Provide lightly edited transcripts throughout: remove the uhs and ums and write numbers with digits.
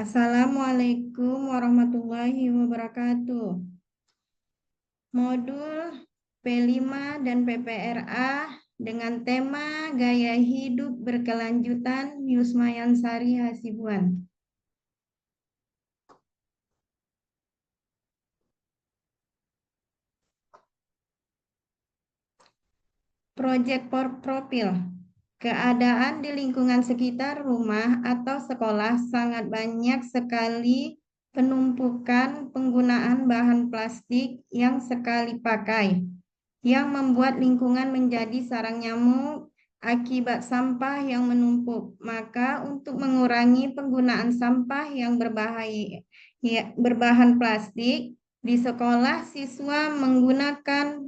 Assalamualaikum warahmatullahi wabarakatuh. Modul P5 dan PPRA dengan tema Gaya Hidup Berkelanjutan Yusma Yansari Hasibuan. Proyek profil. Keadaan di lingkungan sekitar rumah atau sekolah sangat banyak sekali penumpukan penggunaan bahan plastik yang sekali pakai, yang membuat lingkungan menjadi sarang nyamuk akibat sampah yang menumpuk. Maka untuk mengurangi penggunaan sampah yang berbahan plastik, di sekolah siswa mengumpulkan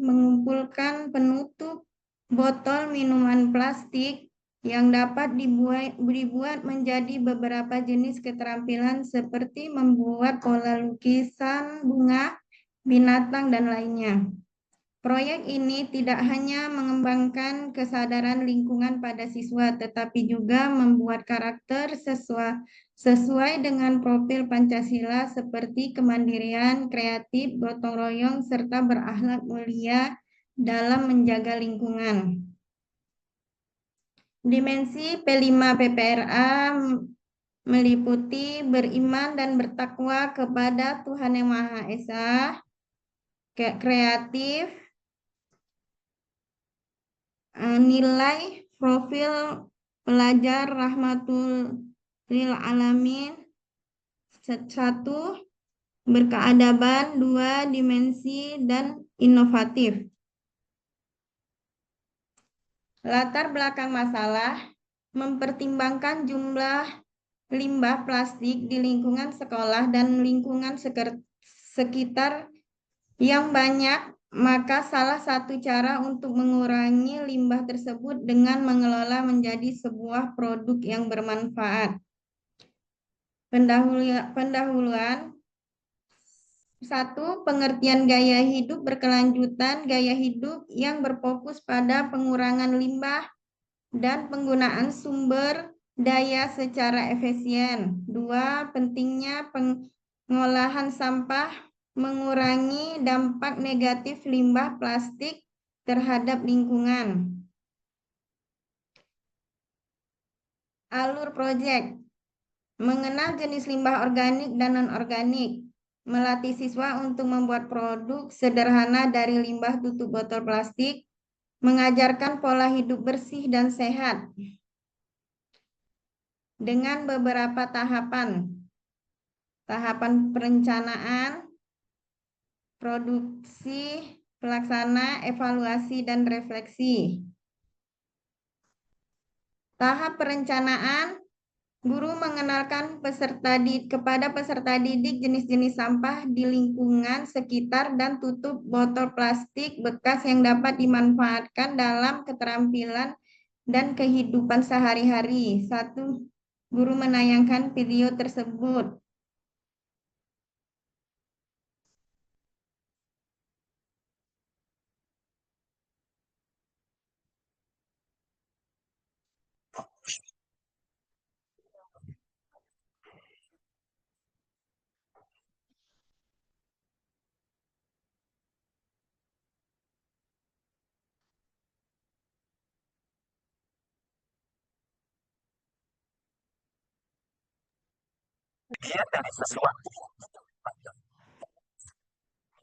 penutup botol minuman plastik yang dapat dibuat menjadi beberapa jenis keterampilan seperti membuat pola lukisan, bunga, binatang, dan lainnya. Proyek ini tidak hanya mengembangkan kesadaran lingkungan pada siswa, tetapi juga membuat karakter sesuai dengan profil Pancasila seperti kemandirian, kreatif, gotong royong, serta berakhlak mulia dalam menjaga lingkungan. Dimensi P5 PPRA meliputi beriman dan bertakwa kepada Tuhan Yang Maha Esa, kreatif, nilai profil pelajar rahmatul lil alamin, 1, berkeadaban, 2, dimensi dan inovatif. Latar belakang masalah mempertimbangkan jumlah limbah plastik di lingkungan sekolah dan lingkungan sekitar yang banyak, maka salah satu cara untuk mengurangi limbah tersebut dengan mengelola menjadi sebuah produk yang bermanfaat. Pendahuluan. 1. Pengertian gaya hidup berkelanjutan, gaya hidup yang berfokus pada pengurangan limbah dan penggunaan sumber daya secara efisien. 2. Pentingnya pengolahan sampah, mengurangi dampak negatif limbah plastik terhadap lingkungan. Alur proyek: mengenal jenis limbah organik dan non-organik, melatih siswa untuk membuat produk sederhana dari limbah tutup botol plastik, mengajarkan pola hidup bersih dan sehat dengan beberapa tahapan. Tahapan perencanaan, produksi, pelaksana, evaluasi, dan refleksi. Tahap perencanaan, guru mengenalkan kepada peserta didik jenis-jenis sampah di lingkungan sekitar dan tutup botol plastik bekas yang dapat dimanfaatkan dalam keterampilan dan kehidupan sehari-hari. 1. Guru menayangkan video tersebut. Dia dari sesuatu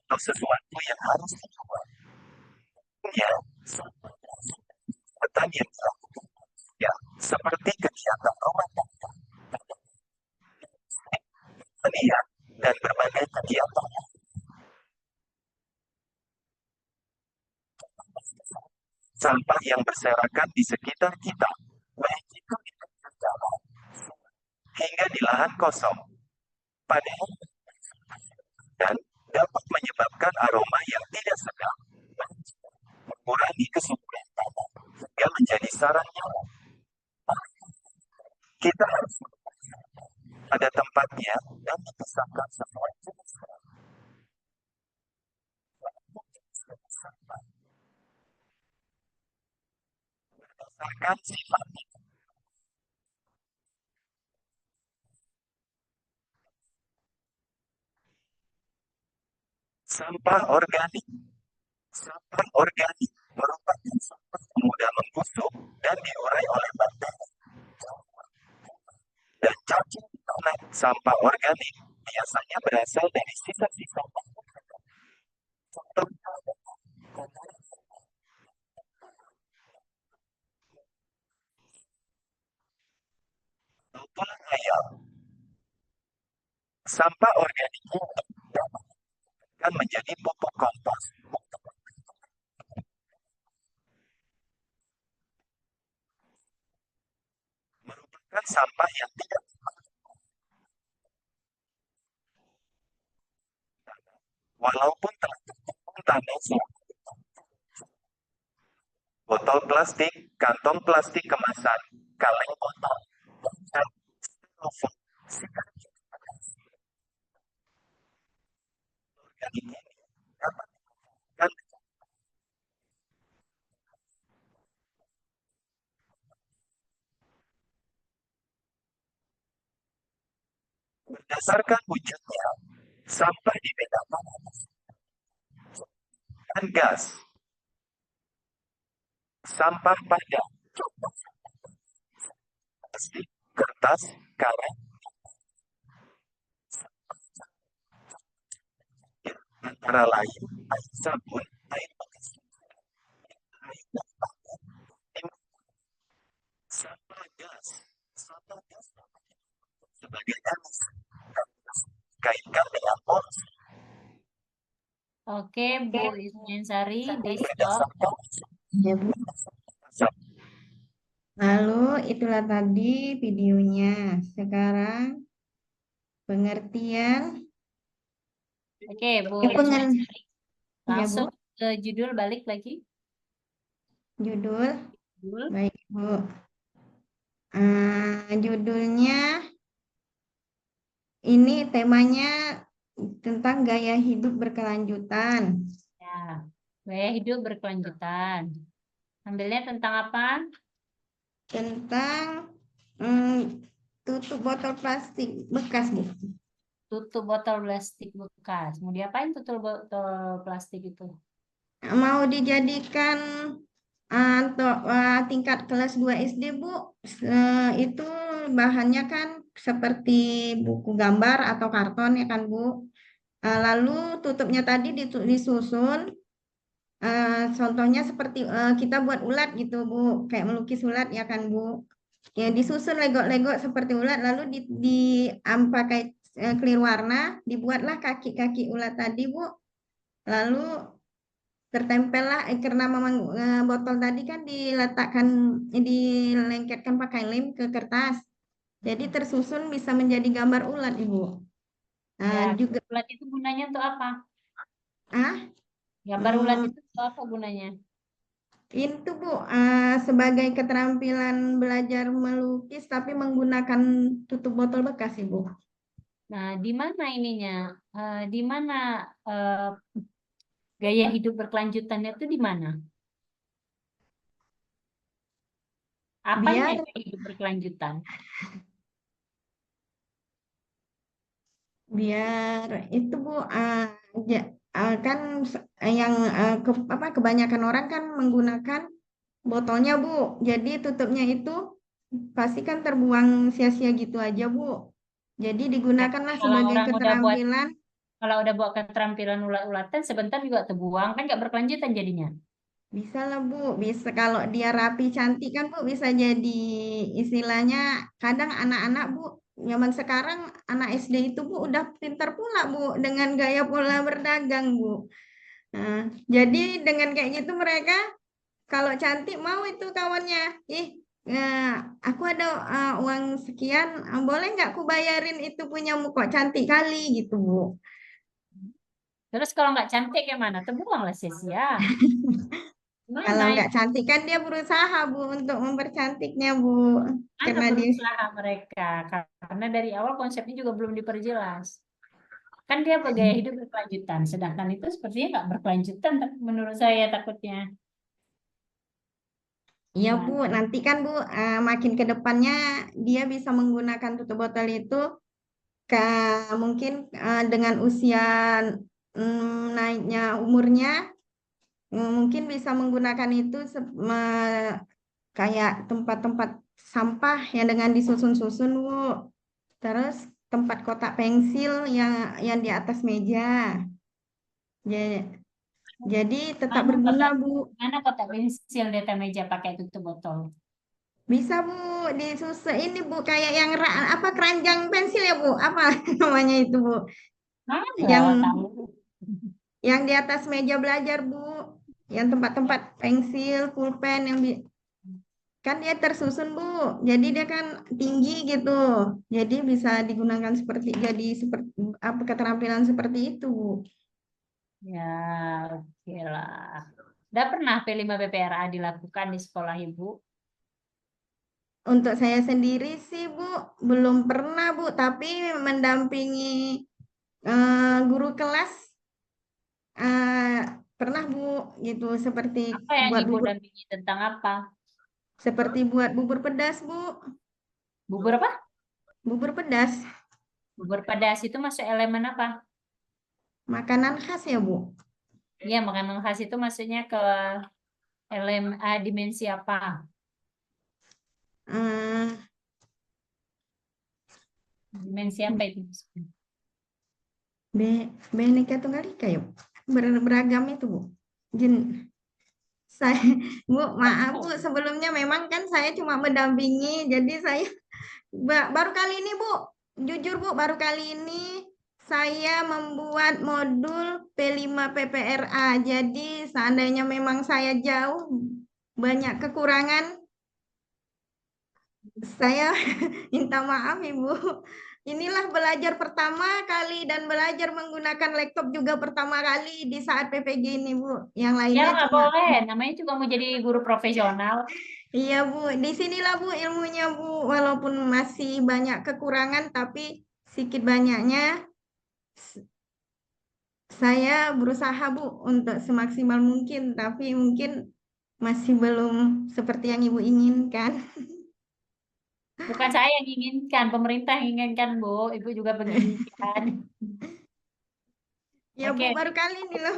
atau sesuatu yang harus diubah. Ya, kegiatan yang dilakukan ya, seperti kegiatan rumah tangga, senian, dan berbagai kegiatan. Sampah yang berserakan di sekitar kita, baik itu di pinggir jalan hingga di lahan kosong, padahal dan dapat menyebabkan aroma yang tidak sedap, mengurangi kesuburan tanah, hingga menjadi sarang nyamuk. Kita harus pada tempatnya dan dipisahkan sesuai jenis sampah. Berdasarkan sifatnya. Sampah organik. Sampah organik merupakan sampah yang mudah membusuk dan diurai oleh bakteri dan cacing tanah. Sampah organik biasanya berasal dari sisa-sisa tulang ayam. Sampah organik ini akan menjadi pupuk kompos. Merupakan sampah yang tidak walaupun telah tertimbun tanah. Botol plastik, kantong plastik kemasan, kaleng botol, dan styrofoam. Organik ini dapat digunakan berdasarkan wujudnya. Sampah dibedakan dengan gas. Sampah padat, plastik, kertas, karet, antara lain air sabun, air bekas, air sampah gas. Sampah gas sebagai emisi kaitkan dengan poros Oke, Bu Isminsari, di stop. Ya, Bu. Lalu itulah tadi videonya. Sekarang pengertian. Oke, Bu Ya, Isminsari. Ya, Bu. Langsung ke judul balik lagi. Judul. Judul. Baik, Bu. Judulnya ini temanya tentang gaya hidup berkelanjutan. Ya, gaya hidup berkelanjutan. Ambilnya tentang apa? Tentang tutup botol plastik bekas, Bu. Tutup botol plastik bekas. Mau diapain tutup botol plastik itu? Mau dijadikan untuk tingkat kelas 2 SD, Bu. Itu bahannya kan seperti buku gambar atau karton ya kan, Bu. Lalu tutupnya tadi disusun. Contohnya seperti kita buat ulat gitu, Bu. Kayak melukis ulat ya kan, Bu. Ya, disusun lego-lego seperti ulat, lalu pakai clear warna, dibuatlah kaki-kaki ulat tadi, Bu. Lalu tertempellah karena memang botol tadi kan dilengketkan pakai lem ke kertas. Jadi tersusun bisa menjadi gambar ulat, Ibu. Ya, Juga ulat itu gunanya untuk apa? ah Gambar ulat itu untuk apa gunanya? itu, Bu, sebagai keterampilan belajar melukis tapi menggunakan tutup botol bekas, Ibu. Nah, di mana ininya? Di mana gaya hidup berkelanjutannya itu di mana? Apanya Biar gaya hidup berkelanjutan? biar itu, Bu, kan yang kebanyakan orang kan menggunakan botolnya, Bu. Jadi tutupnya itu pasti kan terbuang sia-sia gitu aja, Bu. Jadi Ya, digunakanlah kalau sebagai orang keterampilan. udah buat keterampilan ulat-ulatan sebentar juga terbuang kan nggak berkelanjutan jadinya. Bisa lah, Bu. Bisa kalau dia rapi cantik kan, Bu, bisa jadi istilahnya kadang anak-anak, Bu, zaman sekarang anak SD itu, Bu, udah pintar pula, Bu, dengan gaya pola berdagang, Bu. Nah, jadi dengan kayak gitu mereka kalau cantik mau itu kawannya. Aku ada uang sekian, boleh nggak aku bayarin itu punyamu kok cantik kali gitu, Bu. Terus kalau nggak cantik gimana? Terbuang lah sia-sia. Kalau Gimana nggak itu? cantik kan dia berusaha, Bu, untuk mempercantiknya, Bu. Mana Karena dia berusaha mereka? Karena dari awal konsepnya juga belum diperjelas. Kan dia bergaya hidup berkelanjutan, sedangkan itu sepertinya nggak berkelanjutan menurut saya takutnya. Iya, Bu, Gimana? nanti kan, Bu, makin ke depannya dia bisa menggunakan tutup botol itu ke mungkin dengan usia naiknya umurnya, mungkin bisa menggunakan itu kayak tempat-tempat sampah yang dengan disusun-susun, Bu. Terus tempat kotak pensil yang di atas meja. Jadi tetap Mana berguna, kotak, Bu. mana kotak pensil di atas meja pakai tutup botol? Bisa, Bu, disusun ini, Bu, kayak yang apa keranjang pensil ya, Bu? Apa namanya itu, Bu? Ada, Yang tahu. yang di atas meja belajar, Bu. Yang tempat-tempat pensil, pulpen kan dia tersusun, Bu. Jadi dia kan tinggi gitu. Jadi bisa digunakan seperti apa keterampilan seperti itu, Bu. Ya, oke lah. Udah pernah P5 PPRA dilakukan di sekolah Ibu? Untuk saya sendiri sih, Bu, belum pernah, Bu, tapi mendampingi guru kelas eh, pernah, Bu, gitu Apa yang Ibu dampingi tentang apa? seperti buat bubur pedas, Bu. Bubur apa? Bubur pedas, Bubur pedas itu masuk elemen apa? makanan khas ya, Bu. Iya, makanan khas itu maksudnya ke dimensi apa? Eh, Dimensi apa itu? Beneka Tunggal Ika ya, Bu. Beragam itu, Bu. Jen, saya, Bu, maaf, Bu, sebelumnya memang kan saya cuma mendampingi, jadi saya baru kali ini, Bu, jujur, Bu, baru kali ini saya membuat modul P5 PPRA. Jadi seandainya memang saya jauh, banyak kekurangan, saya minta maaf, Ibu. Inilah belajar pertama kali dan belajar menggunakan laptop juga pertama kali di saat PPG ini, Bu. Yang Ya, lainnya nggak cuma boleh. Namanya juga mau jadi guru profesional. iya, Bu. Di sinilah, Bu, ilmunya, Bu. Walaupun masih banyak kekurangan, tapi sedikit banyaknya saya berusaha, Bu, untuk semaksimal mungkin, tapi mungkin masih belum seperti yang Ibu inginkan. Bukan saya yang inginkan, pemerintah yang inginkan, Bu. Ibu juga menginginkan. Ya, Bu, Oke, baru kali ini loh.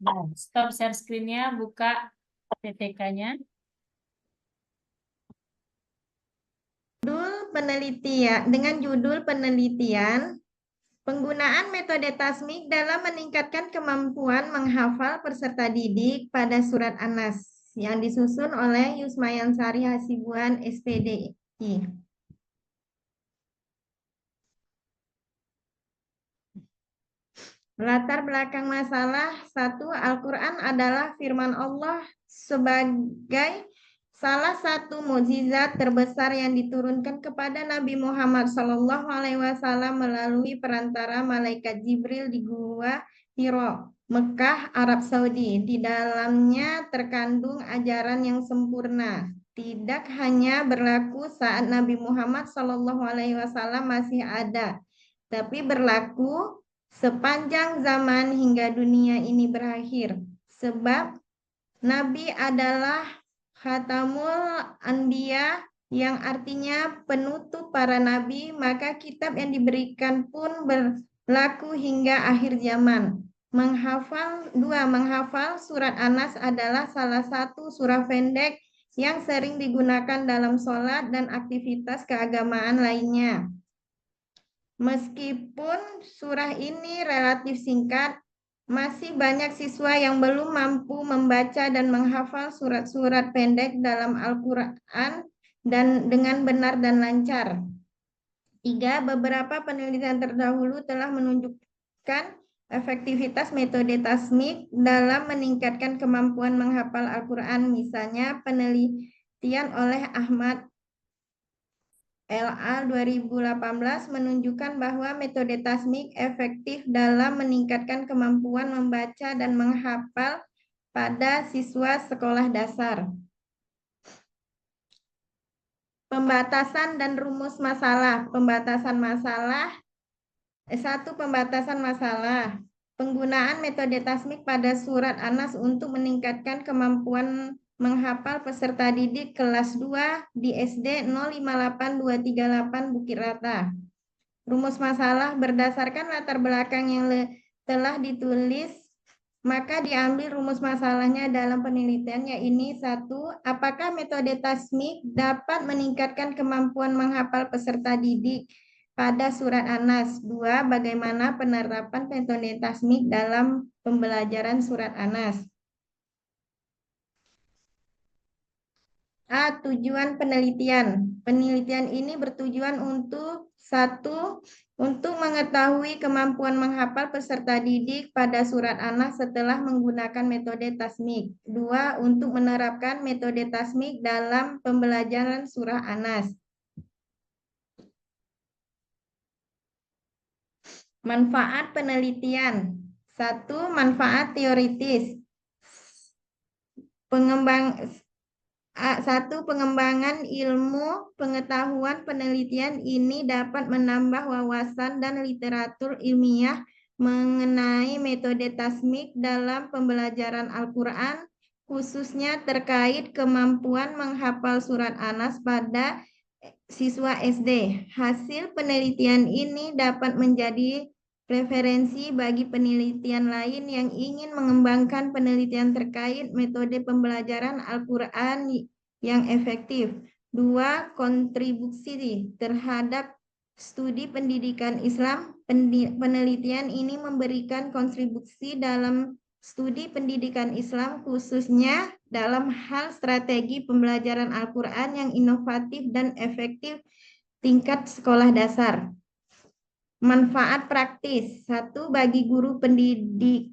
nah, stop share screen-nya, buka PPK-nya. Dengan judul penelitian penggunaan metode tasmik dalam meningkatkan kemampuan menghafal peserta didik pada surat An-Nas yang disusun oleh Yusmayan Sari Hasibuan SPDI. Latar belakang masalah 1. Al-Quran adalah firman Allah sebagai salah satu mukjizat terbesar yang diturunkan kepada Nabi Muhammad SAW melalui perantara malaikat Jibril di Gua Hiro, Mekah, Arab Saudi. Di dalamnya terkandung ajaran yang sempurna. Tidak hanya berlaku saat Nabi Muhammad SAW masih ada, tapi berlaku sepanjang zaman hingga dunia ini berakhir. Sebab Nabi adalah Khatamul Anbiya yang artinya penutup para nabi, maka kitab yang diberikan pun berlaku hingga akhir zaman. Menghafal surat An-Nas adalah salah satu surah pendek yang sering digunakan dalam sholat dan aktivitas keagamaan lainnya. Meskipun surah ini relatif singkat, masih banyak siswa yang belum mampu membaca dan menghafal surat-surat pendek dalam Al-Quran dan dengan benar dan lancar. 3. Beberapa penelitian terdahulu telah menunjukkan efektivitas metode tasmik dalam meningkatkan kemampuan menghafal Al-Quran. Misalnya penelitian oleh Ahmad LA 2018 menunjukkan bahwa metode tasmik efektif dalam meningkatkan kemampuan membaca dan menghafal pada siswa sekolah dasar. Pembatasan dan rumus masalah. Pembatasan masalah. Penggunaan metode tasmik pada surat An-Nas untuk meningkatkan kemampuan menghafal peserta didik kelas 2 di SD 058238 Bukit Rata. Rumus masalah berdasarkan latar belakang yang telah ditulis, maka diambil rumus masalahnya dalam penelitiannya ini. 1. Apakah metode tasmik dapat meningkatkan kemampuan menghafal peserta didik pada surat Anas? 2. Bagaimana penerapan metode tasmik dalam pembelajaran surat Anas? A. Tujuan penelitian. Penelitian ini bertujuan untuk 1. Untuk mengetahui kemampuan menghafal peserta didik pada surat Anas setelah menggunakan metode tasmik. 2. Untuk menerapkan metode tasmik dalam pembelajaran surah Anas. Manfaat penelitian. 1. Manfaat teoritis. Pengembangan ilmu pengetahuan penelitian ini dapat menambah wawasan dan literatur ilmiah mengenai metode tasmik dalam pembelajaran Al-Quran, khususnya terkait kemampuan menghafal surat Anas pada siswa SD. Hasil penelitian ini dapat menjadi referensi bagi penelitian lain yang ingin mengembangkan penelitian terkait metode pembelajaran Al-Quran yang efektif. 2. Kontribusi terhadap studi pendidikan Islam. Penelitian ini memberikan kontribusi dalam studi pendidikan Islam, khususnya dalam hal strategi pembelajaran Al-Quran yang inovatif dan efektif tingkat sekolah dasar. Manfaat praktis. 1. Bagi guru pendidik,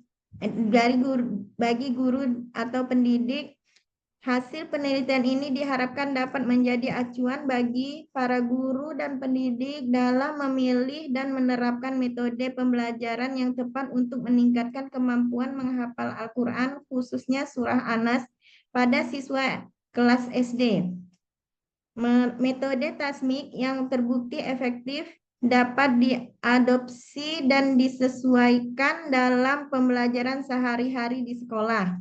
bagi guru atau pendidik, hasil penelitian ini diharapkan dapat menjadi acuan bagi para guru dan pendidik dalam memilih dan menerapkan metode pembelajaran yang tepat untuk meningkatkan kemampuan menghafal Al-Quran, khususnya surah Anas pada siswa kelas SD. Metode tasmik yang terbukti efektif dapat diadopsi dan disesuaikan dalam pembelajaran sehari-hari di sekolah.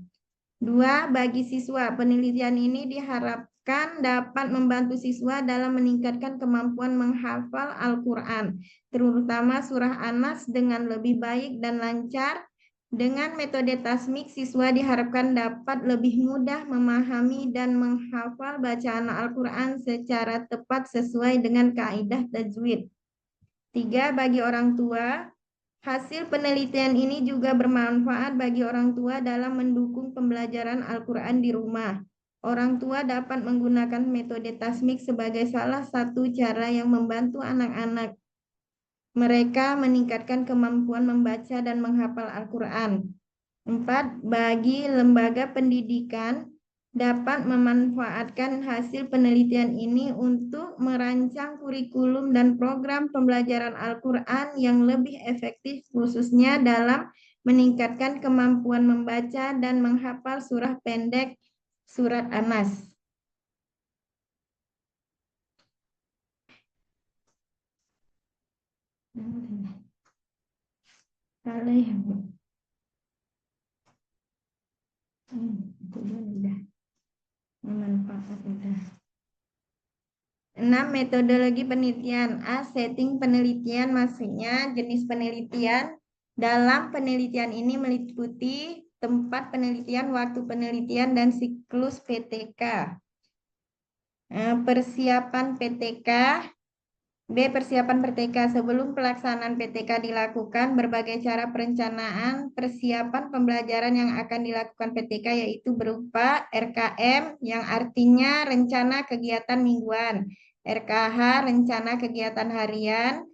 2. Bagi siswa, penelitian ini diharapkan dapat membantu siswa dalam meningkatkan kemampuan menghafal Al-Quran, terutama surah Anas dengan lebih baik dan lancar. Dengan metode tasmik, siswa diharapkan dapat lebih mudah memahami dan menghafal bacaan Al-Quran secara tepat sesuai dengan kaidah tajwid. 3. Bagi orang tua, hasil penelitian ini juga bermanfaat bagi orang tua dalam mendukung pembelajaran Al-Quran di rumah. Orang tua dapat menggunakan metode tasmik sebagai salah satu cara yang membantu anak-anak mereka meningkatkan kemampuan membaca dan menghafal Al-Quran. 4. Bagi lembaga pendidikan dapat memanfaatkan hasil penelitian ini untuk merancang kurikulum dan program pembelajaran Al-Quran yang lebih efektif, khususnya dalam meningkatkan kemampuan membaca dan menghafal surah pendek surat Anas. Manfaat udah. 6. Metodologi penelitian. A. Setting penelitian, maksudnya jenis penelitian. Dalam penelitian ini meliputi tempat penelitian, waktu penelitian, dan siklus PTK. Persiapan PTK. B. Persiapan PTK. Sebelum pelaksanaan PTK dilakukan, berbagai cara perencanaan persiapan pembelajaran yang akan dilakukan PTK yaitu berupa RKM yang artinya rencana kegiatan mingguan, RKH rencana kegiatan harian,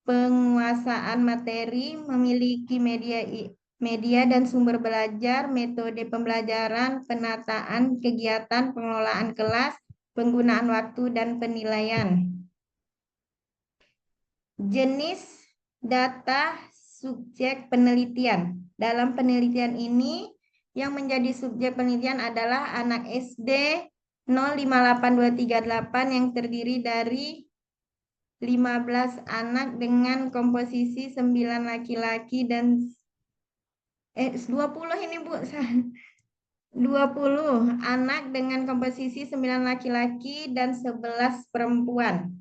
penguasaan materi, memiliki media dan sumber belajar, metode pembelajaran, penataan kegiatan, pengelolaan kelas, penggunaan waktu, dan penilaian. Jenis data subjek penelitian. Dalam penelitian ini, yang menjadi subjek penelitian adalah anak SD 058238 yang terdiri dari 15 anak dengan komposisi 9 laki-laki dan 20 ini Bu. 20 anak dengan komposisi 9 laki-laki dan 11 perempuan.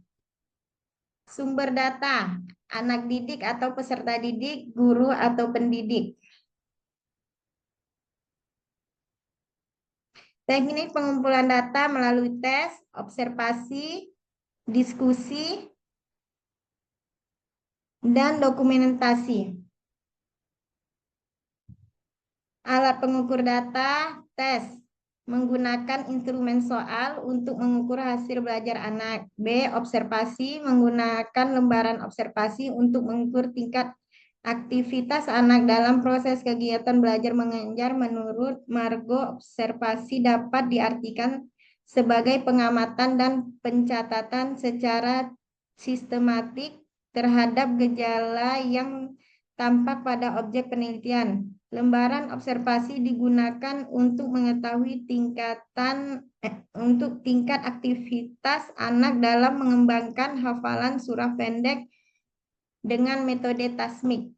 Sumber data. anak didik atau peserta didik, guru atau pendidik. Teknik pengumpulan data melalui tes, observasi, diskusi, dan dokumentasi. Alat pengukur data, tes, menggunakan instrumen soal untuk mengukur hasil belajar anak. B. Observasi, menggunakan lembaran observasi untuk mengukur tingkat aktivitas anak dalam proses kegiatan belajar mengajar. Menurut Margo, observasi dapat diartikan sebagai pengamatan dan pencatatan secara sistematik terhadap gejala yang tampak pada objek penelitian. Lembaran observasi digunakan untuk mengetahui tingkat aktivitas anak dalam mengembangkan hafalan surah pendek dengan metode tasmik.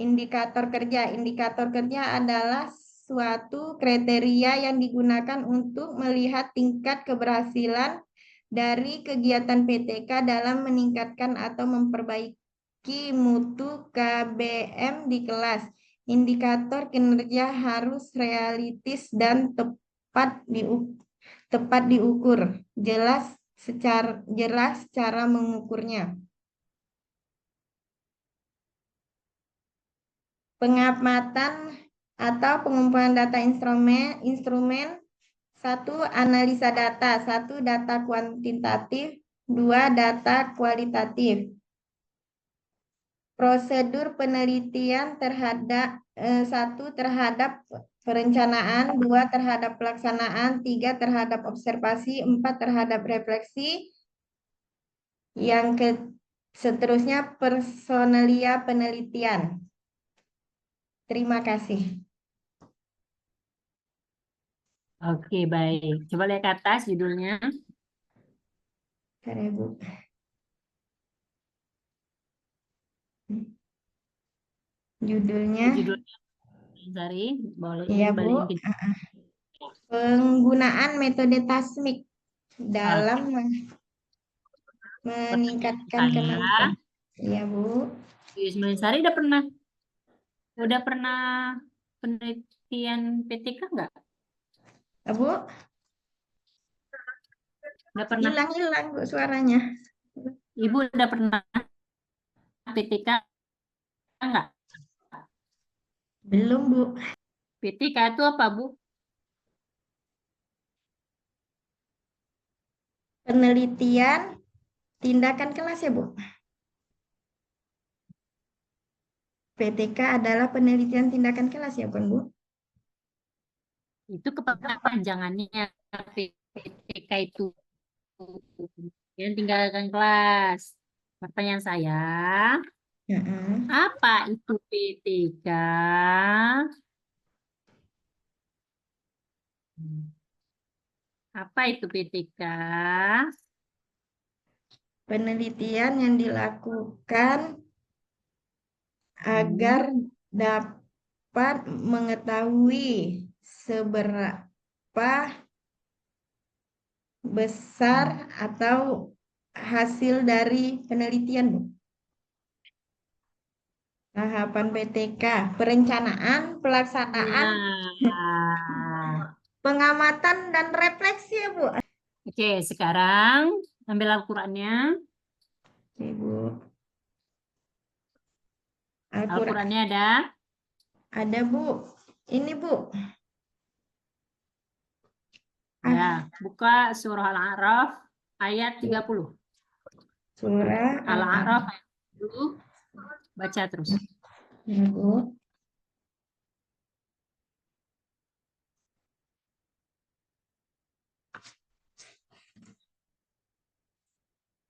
Indikator kerja. Indikator kerja adalah suatu kriteria yang digunakan untuk melihat tingkat keberhasilan dari kegiatan PTK dalam meningkatkan atau memperbaiki mutu KBM di kelas. Indikator kinerja harus realistis dan tepat diukur. Jelas cara mengukurnya. Pengamatan atau pengumpulan data instrumen. 1. Analisa data. 1. Data kuantitatif. 2. Data kualitatif. Prosedur penelitian terhadap 1. Terhadap perencanaan, 2. Terhadap pelaksanaan, 3. Terhadap observasi, 4. Terhadap refleksi. Seterusnya personalia penelitian. Terima kasih. Oke, baik. Coba lihat ke atas judulnya. Bentar ya, Bu. Judulnya, Judulnya Sari, boleh iya Bu, balikin ke penggunaan metode tasmik dalam pertanyaan meningkatkan saya. kemampuan. Iya Bu. Yusma Sari udah pernah penelitian PTK nggak? Bu, Udah pernah? hilang-hilang Bu suaranya. Ibu udah pernah PTK nggak? Belum Bu. PTK itu apa, Bu? Penelitian tindakan kelas ya Bu. PTK adalah penelitian tindakan kelas ya Bu. Itu kepanjangannya PTK itu. Yang tinggalkan kelas. Pertanyaan saya, Heeh. apa itu PTK? Apa itu PTK? Penelitian yang dilakukan agar dapat mengetahui seberapa besar atau hasil dari penelitian, Bu. Tahapan PTK, perencanaan, pelaksanaan, Nah, pengamatan, dan refleksi ya, Bu. oke, sekarang ambil Al-Qurannya. Oke, Bu. Al-Quran Al-Qurannya ada, Bu. Ini, Bu. ya, buka surah Al-A'raf ayat 30. Surah Al-A'raf ayat 30, baca terus. Ya, Bu.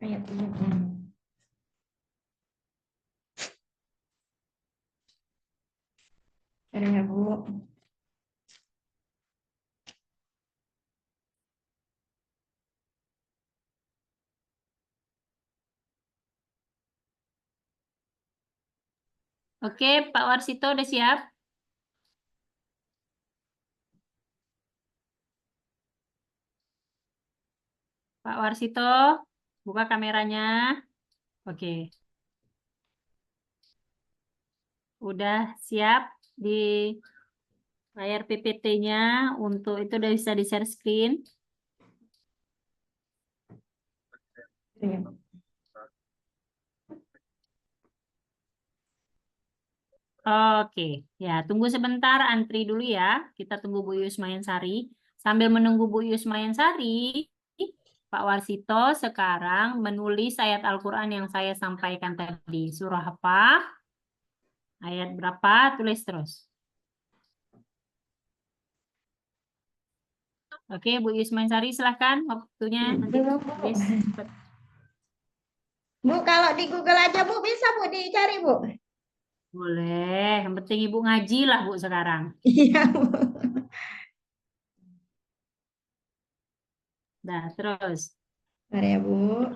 Ayat 30. Ada ya, Bu. Oke, Pak Warsito udah siap? Pak Warsito, buka kameranya. Oke. Udah siap di layar PPT-nya untuk itu udah bisa di-share screen. Iya. Oke, ya tunggu sebentar, antri dulu ya. Kita tunggu Bu Yus Mayansari. Sambil menunggu Bu Yus Mayansari, Pak Warsito sekarang menulis ayat Al-Quran yang saya sampaikan tadi. Surah apa? Ayat berapa? Tulis terus. Oke, Bu Yus Mayansari silahkan waktunya nanti Belum, Bu. tulis. Bu, kalau di Google aja, Bu, bisa, Bu, dicari, Bu. Boleh, yang penting Ibu ngaji lah Bu sekarang. Iya, Bu. Dah, terus. Bentar ya, Bu.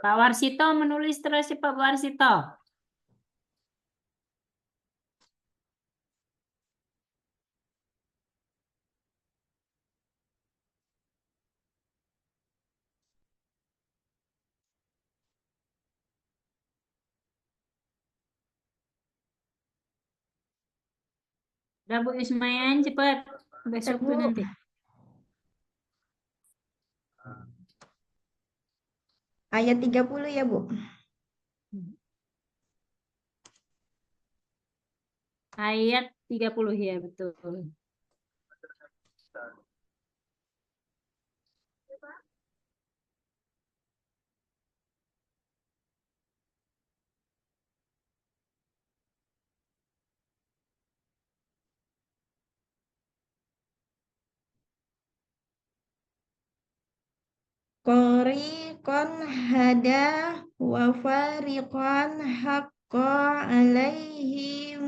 Pak Warsito menulis terus ya Pak Warsito. Udah Bu Ismayan, cepat. Besok Bu. tuh nanti. Ayat 30 ya, Bu. Ayat 30 ya, betul. Qoriqan hada wa fariqan haqqa alaihi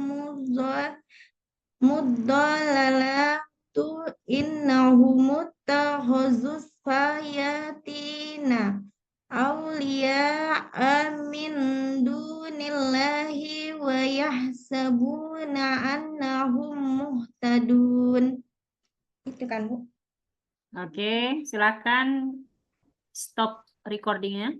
muddalalatu innahum muttakhazus fayatina awliya'a min dunillahi wa yahsabuna annahum muhtadun. Itu kan, Bu? Oke, silakan stop recordingnya.